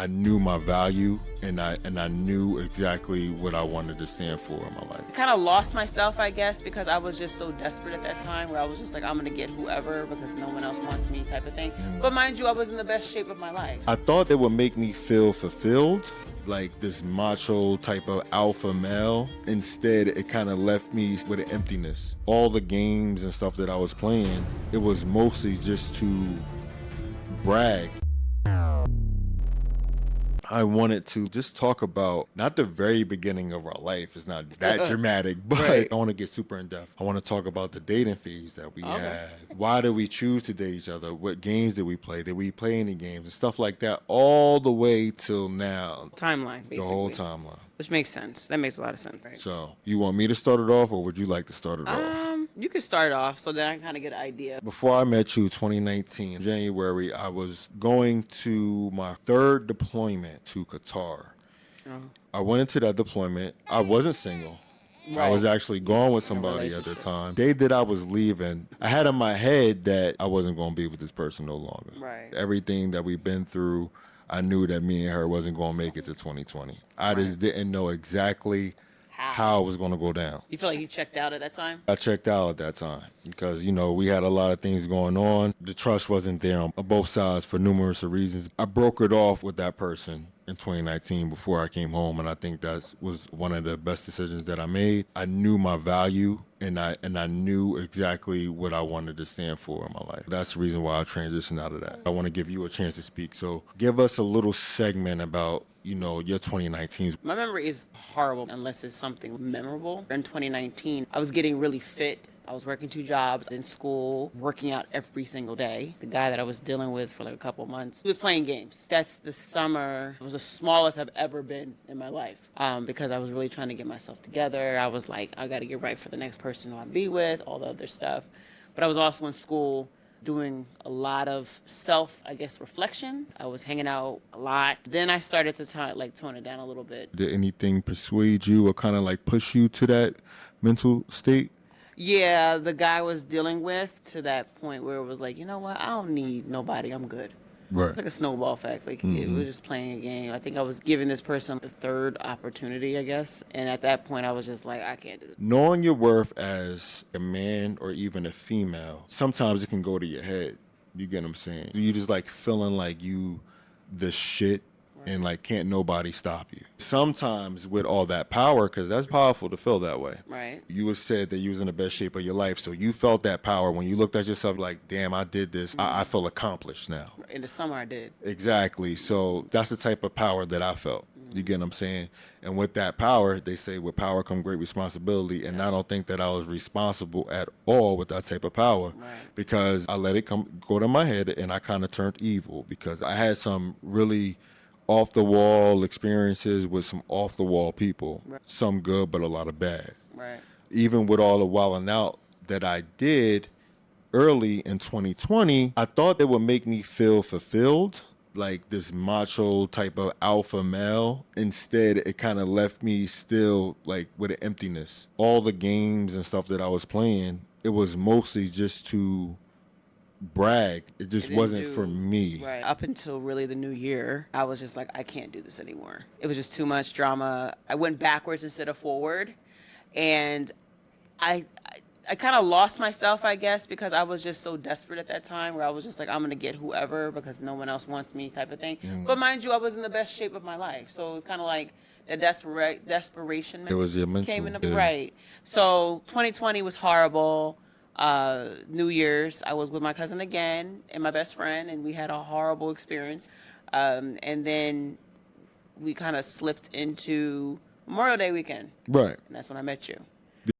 I knew my value, and I knew exactly what I wanted to stand for in my life. I kind of lost myself, I guess, because I was just so desperate at that time where I was just like, I'm going to get whoever because no one else wants me type of thing. But mind you, I was in the best shape of my life. I thought it would make me feel fulfilled, like this macho type of alpha male. Instead, it kind of left me with an emptiness. All the games and stuff that I was playing, it was mostly just to brag. I wanted to just talk about not the very beginning of our life. It's not that dramatic, but Right. I want to get super in depth. I want to talk about the dating phase that we had. Why did we choose to date each other? What games did we play? Did we play any games and stuff like that? All the way till now. Timeline, basically. The whole timeline. Which makes sense. That makes a lot of sense. Right? So, you want me to start it off, or would you like to start it off? You could start it off so that I can kind of get an idea. Before I met you, 2019, January, I was going to my third deployment to Qatar. I went into that deployment. I wasn't single. Right. I was actually going with somebody at the time. The day that I was leaving, I had in my head that I wasn't going to be with this person no longer. Right. Everything that we've been through, I knew that me and her wasn't going to make it to 2020. I just didn't know exactly how it was going to go down. You feel like you checked out at that time? I checked out at that time because, we had a lot of things going on. The trust wasn't there on both sides for numerous reasons. I brokered off with that person in 2019 before I came home, and I think that was one of the best decisions that I made. I knew my value, and I knew exactly what I wanted to stand for in my life. That's the reason why I transitioned out of that. I want to give you a chance to speak. So give us a little segment about your 2019s. My memory is horrible unless it's something memorable. In 2019, I was getting really fit. I was working 2 jobs in school, working out every single day. The guy that I was dealing with for like a couple months, he was playing games. That's the summer. It was the smallest I've ever been in my life because I was really trying to get myself together. I was like, I got to get right for the next person I'll be with, all the other stuff. But I was also in school doing a lot of reflection. I was hanging out a lot. Then I started to tone it down a little bit. Did anything persuade you or kind of like push you to that mental state? Yeah, the guy I was dealing with to that point where it was like, you know what? I don't need nobody. I'm good. Right. It's like a snowball effect. Like it was just playing a game. I think I was giving this person the third opportunity, I guess. And at that point, I was just like, I can't do this. Knowing your worth as a man or even a female, sometimes it can go to your head. You get what I'm saying? You just like feeling like you the shit. And like can't nobody stop you. Sometimes with all that power, because that's powerful to feel that way. Right. You said that you was in the best shape of your life, so you felt that power when you looked at yourself like, damn, I did this. I feel accomplished now. In the summer, I did. Exactly. So that's the type of power that I felt. You get what I'm saying? And with that power, they say with power come great responsibility. And I don't think that I was responsible at all with that type of power because I let it go to my head and I kind of turned evil because I had some really off the wall experiences with some off the wall people, some good, but a lot of bad. Right. Even with all the wilding out that I did early in 2020, I thought it would make me feel fulfilled, like this macho type of alpha male. Instead, it kind of left me still like with an emptiness. All the games and stuff that I was playing, it was mostly just to brag. It just wasn't for me. Right. Up until really the new year, I was just like, I can't do this anymore. It was just too much drama. I went backwards instead of forward. And I kind of lost myself, I guess, because I was just so desperate at that time where I was just like, I'm going to get whoever because no one else wants me type of thing. But mind you, I was in the best shape of my life. So it was kind of like the desperation. It was your mental. Came in right. So 2020 was horrible. New Year's, I was with my cousin again and my best friend, and we had a horrible experience. And then we kind of slipped into Memorial Day weekend. Right. And that's when I met you.